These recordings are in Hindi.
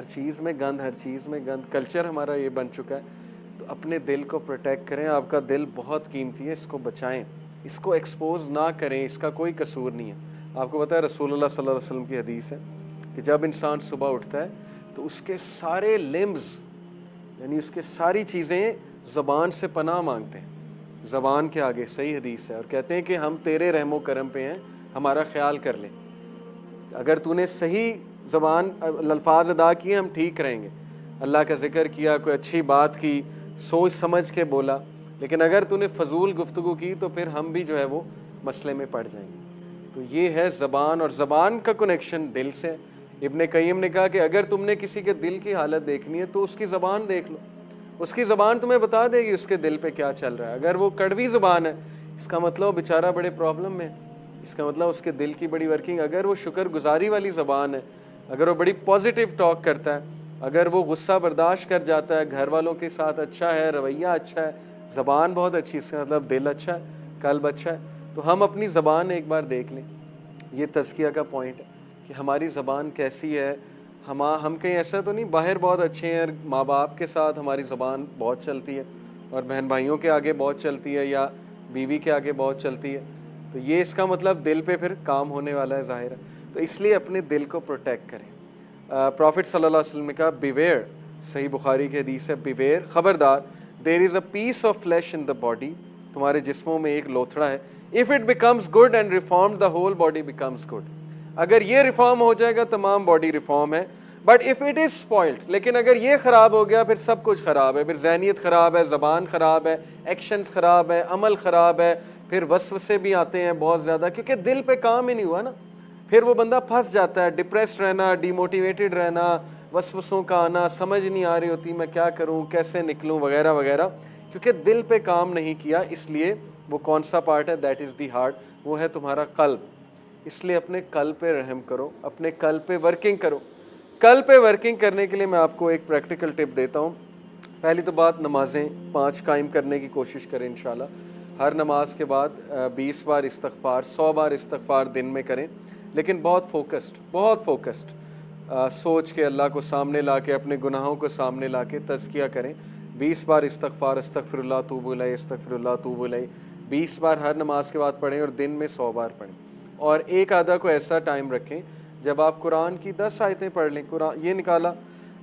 चीज़ में गंद, हर चीज़ में गंद, कल्चर हमारा ये बन चुका है। तो अपने दिल को प्रोटेक्ट करें, आपका दिल बहुत कीमती है, इसको बचाएं, इसको एक्सपोज ना करें, इसका कोई कसूर नहीं है। आपको पता है रसूलुल्लाह सल्लल्लाहु अलैहि वसल्लम की हदीस है कि जब इंसान सुबह उठता है तो उसके सारे लिम्स यानी उसके सारी चीज़ें ज़बान से पनाह मांगते हैं, ज़बान के आगे, सही हदीस है, और कहते हैं कि हम तेरे रहमो करम पे हैं, हमारा ख्याल कर ले। अगर तूने सही ज़बान अल्फाज अदा किए हम ठीक रहेंगे, अल्लाह का जिक्र किया, कोई अच्छी बात की, सोच समझ के बोला। लेकिन अगर तूने फजूल गुफ्तगू की तो फिर हम भी जो है वो मसले में पड़ जाएंगे। तो ये है ज़बान, और ज़बान का कनेक्शन दिल से। इब्ने कय्यम ने कहा कि अगर तुमने किसी के दिल की हालत देखनी है तो उसकी ज़बान देख लो, उसकी ज़बान तुम्हें बता देगी उसके दिल पे क्या चल रहा है। अगर वो कड़वी ज़बान है इसका मतलब बेचारा बड़े प्रॉब्लम में, इसका मतलब उसके दिल की बड़ी वर्किंग। अगर वो शुक्रगुजारी वाली ज़बान है, अगर वो बड़ी पॉजिटिव टॉक करता है, अगर वो गुस्सा बर्दाश्त कर जाता है, घर वालों के साथ अच्छा है, रवैया अच्छा है, ज़बान बहुत अच्छी, इसका मतलब दिल अच्छा है, कल्ब अच्छा है। तो हम अपनी ज़बान एक बार देख लें, ये तज़किया का पॉइंट है कि हमारी ज़बान कैसी है। हम कहीं ऐसा तो नहीं, बाहर बहुत अच्छे हैं, माँ बाप के साथ हमारी ज़बान बहुत चलती है और बहन भाइयों के आगे बहुत चलती है या बीवी के आगे बहुत चलती है, तो ये इसका मतलब दिल पे फिर काम होने वाला है, ज़ाहिर है। तो इसलिए अपने दिल को प्रोटेक्ट करें। प्रॉफिट सल्लल्लाहु अलैहि वसल्लम ने कहा बिवेयर, सही बुखारी की हदीस है, बिवेयर, खबरदार, there is a piece of flesh in the body, तुम्हारे जिस्मों में एक लोथड़ा है, if it becomes good and reform the whole body becomes good. अगर ये रिफॉर्म हो जाएगा तमाम बॉडी रिफॉर्म है, but if it is spoiled, लेकिन अगर ये ख़राब हो गया फिर सब कुछ ख़राब है, फिर ज़हनियत ख़राब है, ज़बान ख़राब है, एक्शंस ख़राब है, अमल ख़राब है, फिर वसवसे भी आते हैं बहुत ज़्यादा, क्योंकि दिल पे काम ही नहीं हुआ ना। फिर वो बंदा फंस जाता है, डिप्रेस्ड रहना, डिमोटिवेटेड रहना, वसवसों का आना, समझ नहीं आ रही होती मैं क्या करूं, कैसे निकलूं, वगैरह वगैरह, क्योंकि दिल पे काम नहीं किया। इसलिए वो कौन सा पार्ट है, दैट इज़ दी हार्ट, वो है तुम्हारा कल्ब। इसलिए अपने कल्ब पे रहम करो, अपने कल्ब पे वर्किंग करो। कल्ब पे वर्किंग करने के लिए मैं आपको एक प्रैक्टिकल टिप देता हूँ। पहली तो बात, नमाजें 5 कायम करने की कोशिश करें इंशाल्लाह। हर नमाज के बाद 20 बार इस्तग़फ़ार, 100 बार इस्तग़फ़ार दिन में करें, लेकिन बहुत फोकस्ड, बहुत फोकस्ड सोच के, अल्लाह को सामने ला के, अपने गुनाहों को सामने ला के तज़किया करें। 20 बार इस्तग़फ़ार, अस्तग़फ़िरुल्लाह तूबु इलैह, अस्तग़फ़िरुल्लाह तूबु इलैह 20 बार हर नमाज के बाद पढ़ें, और दिन में 100 बार पढ़ें। और एक आधा को ऐसा टाइम रखें जब आप कुरान की 10 आयतें पढ़ लें। कुरान ये निकाला,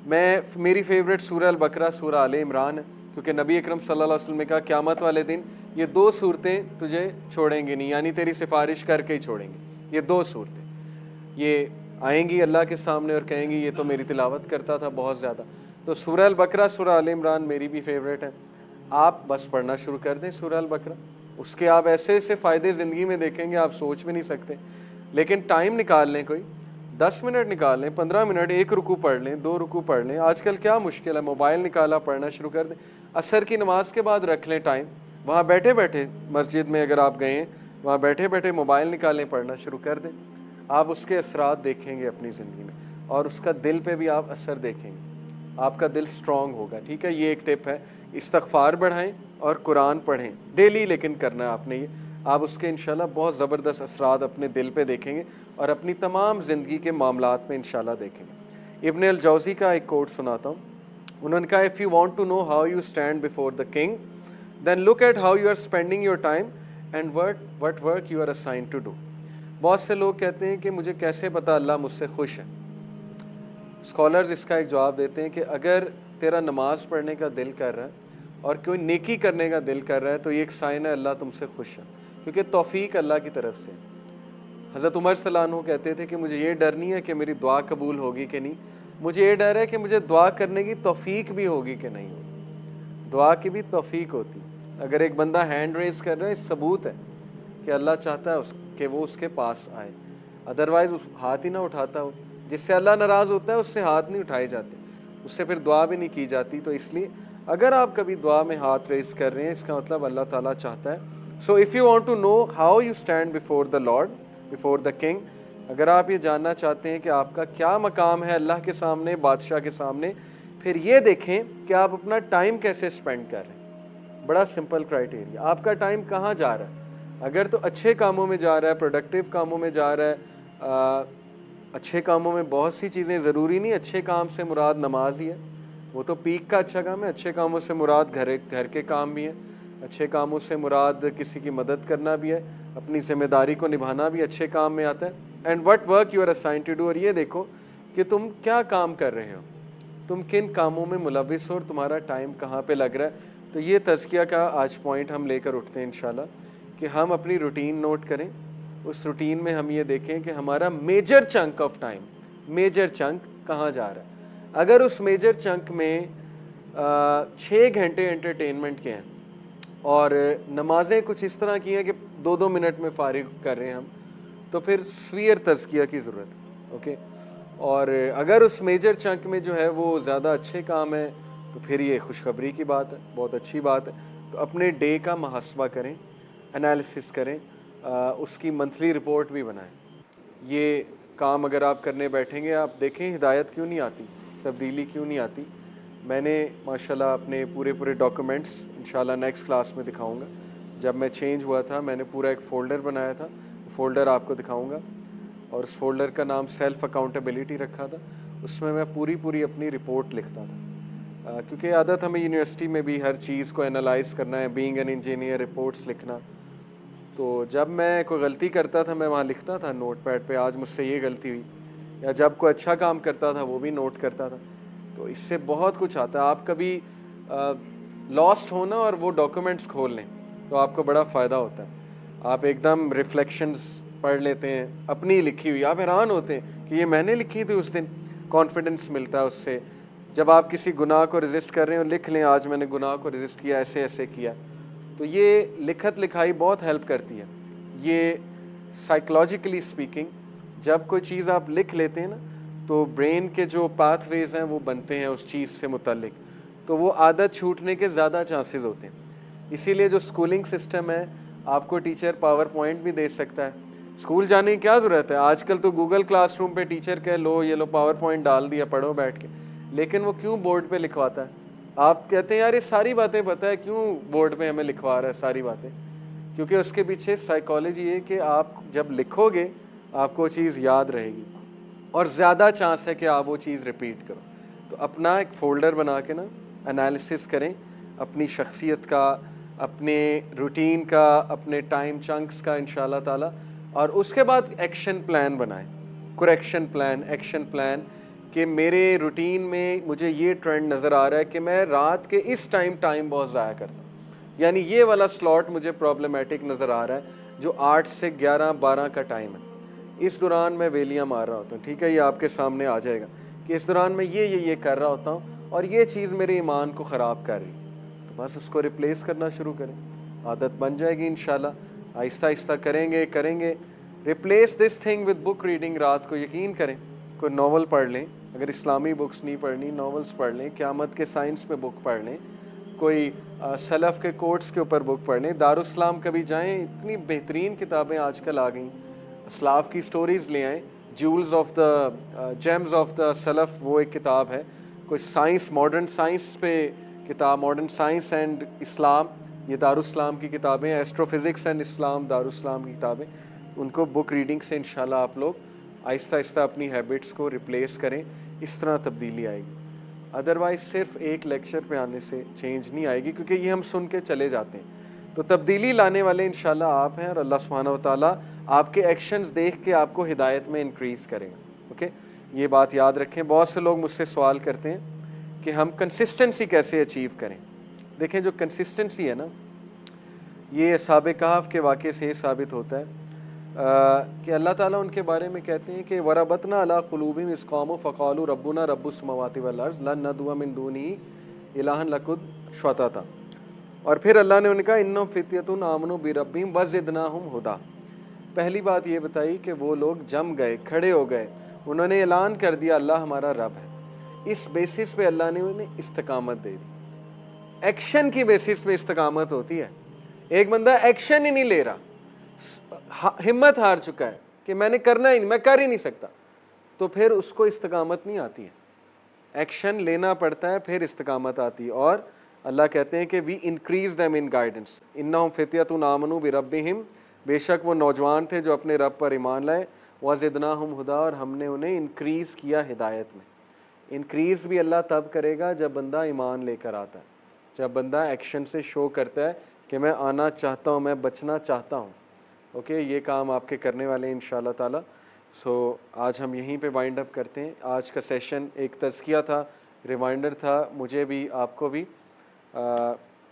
मेरी फेवरेट सूरह अल बकरा, सूरह आले इमरान है, क्योंकि नबी अकरम सल्लल्लाहु अलैहि वसल्लम ने कहा क़यामत वाले दिन ये 2 सूरतें तुझे छोड़ेंगी नहीं, यानी तेरी सिफारिश करके ही छोड़ेंगी। ये 2 सूरतें ये आएंगी अल्लाह के सामने और कहेंगी ये तो मेरी तिलावत करता था बहुत ज़्यादा। तो सूरह अल बकरा, सूरह आले इमरान मेरी भी फेवरेट है। आप बस पढ़ना शुरू कर दें सूरह अल बकरा, उसके आप ऐसे ऐसे फ़ायदे ज़िंदगी में देखेंगे आप सोच भी नहीं सकते। लेकिन टाइम निकाल लें, कोई 10 मिनट निकाल लें, 15 मिनट, 1 रुकू पढ़ लें, 2 रुकू पढ़ लें। आजकल क्या मुश्किल है, मोबाइल निकाला, पढ़ना शुरू कर दें। असर की नमाज के बाद रख लें टाइम, वहाँ बैठे बैठे, मस्जिद में अगर आप गए हैं वहाँ बैठे बैठे मोबाइल निकालें, पढ़ना शुरू कर दें। आप उसके असरात देखेंगे अपनी ज़िंदगी में, और उसका दिल पे भी आप असर देखेंगे, आपका दिल स्ट्रॉन्ग होगा। ठीक है, ये एक टिप है। इस्तग़फ़ार बढ़ाएं और कुरान पढ़ें डेली, लेकिन करना है आपने ये। आप उसके इंशाल्लाह बहुत ज़बरदस्त असरात अपने दिल पे देखेंगे और अपनी तमाम ज़िंदगी के मामलात में इंशाल्लाह देखेंगे। इब्न अल जौज़ी का एक कोट सुनाता हूँ। उन्होंने कहा, if you want to know how you stand before the king, then look at how you are spending your time and what work you are assigned to do. बहुत से लोग कहते हैं कि मुझे कैसे पता अल्लाह मुझसे खुश है। स्कॉलर्स इसका एक जवाब देते हैं कि अगर तेरा नमाज़ पढ़ने का दिल कर रहा है और कोई नेकी करने का दिल कर रहा है तो ये एक साइन है अल्लाह तुमसे खुश है, क्योंकि तौफीक अल्लाह की तरफ से। हज़रत उमर सल्लल्लाहु अलैहि वसल्लम कहते थे कि मुझे ये डर नहीं है कि मेरी दुआ कबूल होगी कि नहीं, मुझे ये डर है कि मुझे दुआ करने की तौफीक भी होगी कि नहीं होगी। दुआ की भी तौफीक होती है। अगर एक बंदा हैंड रेज कर रहा है, सबूत है कि अल्लाह चाहता है कि वो उसके पास आए, अदरवाइज़ उस हाथ ही ना उठाता हो। जिससे अल्लाह नाराज़ होता है उससे हाथ नहीं उठाए जाते, उससे फिर दुआ भी नहीं की जाती। तो इसलिए अगर आप कभी दुआ में हाथ रेज कर रहे हैं, इसका मतलब अल्लाह ताला चाहता है। So if you want to know how you stand before the lord, before the king, अगर आप ये जानना चाहते हैं कि आपका क्या मकाम है अल्लाह के सामने, बादशाह के सामने, फिर ये देखें कि आप अपना टाइम कैसे स्पेंड कर रहे हैं। बड़ा सिंपल क्राइटेरिया, आपका टाइम कहाँ जा रहा है। अगर तो अच्छे कामों में जा रहा है, प्रोडक्टिव कामों में जा रहा है, अच्छे कामों में बहुत सी चीज़ें, ज़रूरी नहीं अच्छे काम से मुराद नमाज ही है, वो तो पीक का अच्छा काम है। अच्छे कामों से मुराद घर के काम भी हैं, अच्छे कामों से मुराद किसी की मदद करना भी है, अपनी जिम्मेदारी को निभाना भी अच्छे काम में आता है। And what work you are assigned to do, और ये देखो कि तुम क्या काम कर रहे हो, तुम किन कामों में मुलविस हो और तुम्हारा टाइम कहाँ पे लग रहा है। तो ये तज़किया का आज पॉइंट हम लेकर उठते हैं इंशाल्लाह, कि हम अपनी रूटीन नोट करें, उस रूटीन में हम ये देखें कि हमारा major chunk of time, major chunk कहाँ जा रहा है। अगर उस मेजर चंक में 6 घंटे एंटरटेनमेंट के हैं और नमाजें कुछ इस तरह की हैं कि 2-2 मिनट में फारिग कर रहे हैं हम, तो फिर स्वीयर तज़किया की ज़रूरत है। ओके, और अगर उस मेजर चंक में जो है वो ज़्यादा अच्छे काम है, तो फिर ये खुशखबरी की बात है, बहुत अच्छी बात है। तो अपने डे का मुहासबा करें, एनालिसिस करें, उसकी मंथली रिपोर्ट भी बनाएं। ये काम अगर आप करने बैठेंगे, आप देखें हिदायत क्यों नहीं आती, तब्दीली क्यों नहीं आती। मैंने माशाल्लाह अपने पूरे डॉक्यूमेंट्स इंशाल्लाह नेक्स्ट क्लास में दिखाऊंगा। जब मैं चेंज हुआ था, मैंने पूरा एक फ़ोल्डर बनाया था, फ़ोल्डर आपको दिखाऊंगा, और उस फोल्डर का नाम सेल्फ़ अकाउंटेबिलिटी रखा था। उसमें मैं पूरी अपनी रिपोर्ट लिखता था, क्योंकि आदत हमें यूनिवर्सिटी में भी हर चीज़ को एनालाइज करना है, बीइंग एन इंजीनियर, रिपोर्ट्स लिखना। तो जब मैं कोई गलती करता था, मैं वहाँ लिखता था नोट पैड पर, आज मुझसे ये गलती हुई, या जब कोई अच्छा काम करता था वो भी नोट करता था। तो इससे बहुत कुछ आता है। आप कभी लॉस्ट हो ना और वो डॉक्यूमेंट्स खोल लें, तो आपको बड़ा फ़ायदा होता है। आप एकदम रिफ्लेक्शंस पढ़ लेते हैं अपनी लिखी हुई, आप हैरान होते हैं कि ये मैंने लिखी थी उस दिन। कॉन्फिडेंस मिलता है उससे। जब आप किसी गुनाह को रेजिस्ट कर रहे हो, लिख लें आज मैंने गुनाह को रेजिस्ट किया, ऐसे ऐसे किया। तो ये लिखत लिखाई बहुत हेल्प करती है। ये साइकोलॉजिकली स्पीकिंग, जब कोई चीज़ आप लिख लेते हैं ना, तो ब्रेन के जो पाथवेज हैं वो बनते हैं उस चीज़ से मुतल्लिक, तो वो आदत छूटने के ज़्यादा चांसेस होते हैं। इसीलिए जो स्कूलिंग सिस्टम है, आपको टीचर पावर पॉइंट भी दे सकता है, स्कूल जाने की क्या ज़रूरत है। आजकल तो गूगल क्लासरूम पे टीचर कह लो ये लो पावर पॉइंट डाल दिया, पढ़ो बैठ के। लेकिन वो क्यों बोर्ड पे लिखवाता है? आप कहते हैं यार ये सारी बातें पता है, क्यों बोर्ड पे हमें लिखवा रहा है सारी बातें? क्योंकि उसके पीछे साइकोलॉजी है कि आप जब लिखोगे आपको चीज़ याद रहेगी और ज़्यादा चांस है कि आप वो चीज़ रिपीट करो। तो अपना एक फ़ोल्डर बना के ना एनालिसिस करें अपनी शख्सियत का, अपने रूटीन का, अपने टाइम चंक्स का इंशाल्लाह ताला, और उसके बाद एक्शन प्लान बनाएं, करेक्शन प्लान, एक्शन प्लान, कि मेरे रूटीन में मुझे ये ट्रेंड नज़र आ रहा है कि मैं रात के इस टाइम बहुत ज़ाया करता हूँ, यानी ये वाला स्लॉट मुझे प्रॉब्लमेटिक नज़र आ रहा है जो 8 से 11-12 का टाइम है। इस दौरान मैं वेलियां मार रहा होता हूँ, ठीक है, ये आपके सामने आ जाएगा कि इस दौरान मैं ये कर रहा होता हूँ और ये चीज़ मेरे ईमान को ख़राब कर रही। तो बस उसको रिप्लेस करना शुरू करें, आदत बन जाएगी इंशाल्लाह। आहिस्ता आहिस्ता करेंगे। Replace this thing with book reading. रात को यकीन करें कोई नावल पढ़ लें, अगर इस्लामी बुक्स नहीं पढ़नी, नावल्स पढ़ लें, क़यामत के साइंस पे बुक पढ़ लें, कोई सलफ़ के कोट्स के ऊपर बुक पढ़ लें। दारुस्सलाम कभी जाएं, इतनी बेहतरीन किताबें आजकल आ गई, असलाफ की स्टोरीज़ ले आएँ। Jewels of the gems of the Salaf, वो एक किताब है। कोई साइंस, मॉडर्न साइंस पे किताब, मॉडर्न साइंस एंड इस्लाम, ये दारुस्सलाम की किताबें, एस्ट्रोफिज़िक्स एंड इस्लाम दारुस्सलाम की किताबें। उनको बुक रीडिंग से इंशाल्लाह आप लोग आहिस्ता आहिस्ता अपनी हैबिट्स को रिप्लेस करें, इस तरह तब्दीली आएगी। अदरवाइज़ सिर्फ एक लेक्चर पे आने से चेंज नहीं आएगी, क्योंकि ये हम सुन के चले जाते हैं। तो तब्दीली लाने वाले इंशाल्लाह आप हैं, और अल्लाह सुब्हानहू व तआला आपके एक्शंस देख के आपको हिदायत में इंक्रीज़ करेगा। ओके, ये बात याद रखें। बहुत से लोग मुझसे सवाल करते हैं कि हम कंसिस्टेंसी कैसे अचीव करें। देखें, जो कंसिस्टेंसी है ना, ये असहाब कहफ के वाक़े से साबित होता है कि अल्लाह ताला उनके बारे में कहते हैं कि वरबतना अला क़ुलूबिहिम इज़ क़ामू फ़क़ालू रब्बुना रब्बुस समावाति वल अर्ज़ लन नदअ मिन दूनिही इलाहन लक़द शतता। और फिर अल्लाह ने उनका इन्नहुम फ़ित्यतुन आमनू बिरब्बिहिम वज़िदनाहुम हुदा। पहली बात ये बताई कि वो लोग जम गए, खड़े हो गए, उन्होंने ऐलान कर दिया अल्लाह हमारा रब है। इस बेसिस पे अल्लाह ने उन्हें इस्तकामत दे दी। एक्शन की बेसिस पे इस्तकामत होती है। एक बंदा एक्शन ही नहीं ले रहा, हिम्मत हार चुका है कि मैंने करना ही नहीं, मैं कर ही नहीं सकता, तो फिर उसको इस्तकामत नहीं आती है। एक्शन लेना पड़ता है, फिर इस्तकामत आती है। और अल्लाह कहते हैं कि we increase them in guidance, इन्नहुम फित्यतुन आमनू बिरब्बिहिम, बेशक वो नौजवान थे जो अपने रब पर ईमान लाए, वज़िदनाहुम हुदा, और हमने उन्हें इंक्रीज़ किया हिदायत में। इंक्रीज़ भी अल्लाह तब करेगा जब बंदा ईमान लेकर आता है, जब बंदा एक्शन से शो करता है कि मैं आना चाहता हूँ, मैं बचना चाहता हूँ। ओके, ये काम आपके करने वाले हैं इंशाअल्लाह ताला। सो आज हम यहीं पे वाइंड अप करते हैं। आज का सेशन एक तज़किया था, रिमाइंडर था मुझे भी, आपको भी।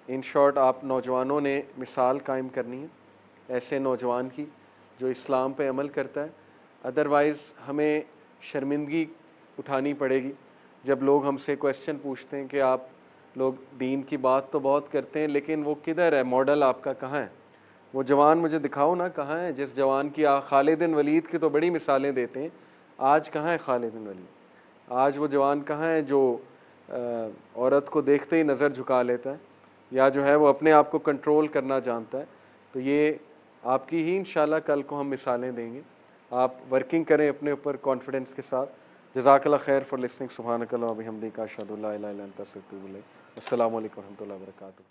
इन शॉर्ट, आप नौजवानों ने मिसाल कायम करनी है ऐसे नौजवान की जो इस्लाम पे अमल करता है। अदरवाइज़ हमें शर्मिंदगी उठानी पड़ेगी जब लोग हमसे क्वेश्चन पूछते हैं कि आप लोग दीन की बात तो बहुत करते हैं, लेकिन वो किधर है, मॉडल आपका कहाँ है? वो जवान मुझे दिखाओ ना, कहाँ है जिस जवान की खालिद बिन वलीद की तो बड़ी मिसालें देते हैं, आज कहाँ है खालिद बिन वलीद? आज वो जवान कहाँ है जो औरत को देखते ही नज़र झुका लेता है, या जो है वो अपने आप को कंट्रोल करना जानता है? तो ये आपकी ही इंशाल्लाह कल को हम मिसालें देंगे। आप वर्किंग करें अपने ऊपर कॉन्फिडेंस के साथ। जज़ाकल्लाह खैर फॉर लिसनिंग। सुब्हानकल्लाह व बिहम्दिका अशहदु अल्ला इलाहा इल्ला अंता अस्तगफिरुका व अतूबु इलैक। अस्सलामु अलैकुम व रहमतुल्लाहि व बरकातुहू।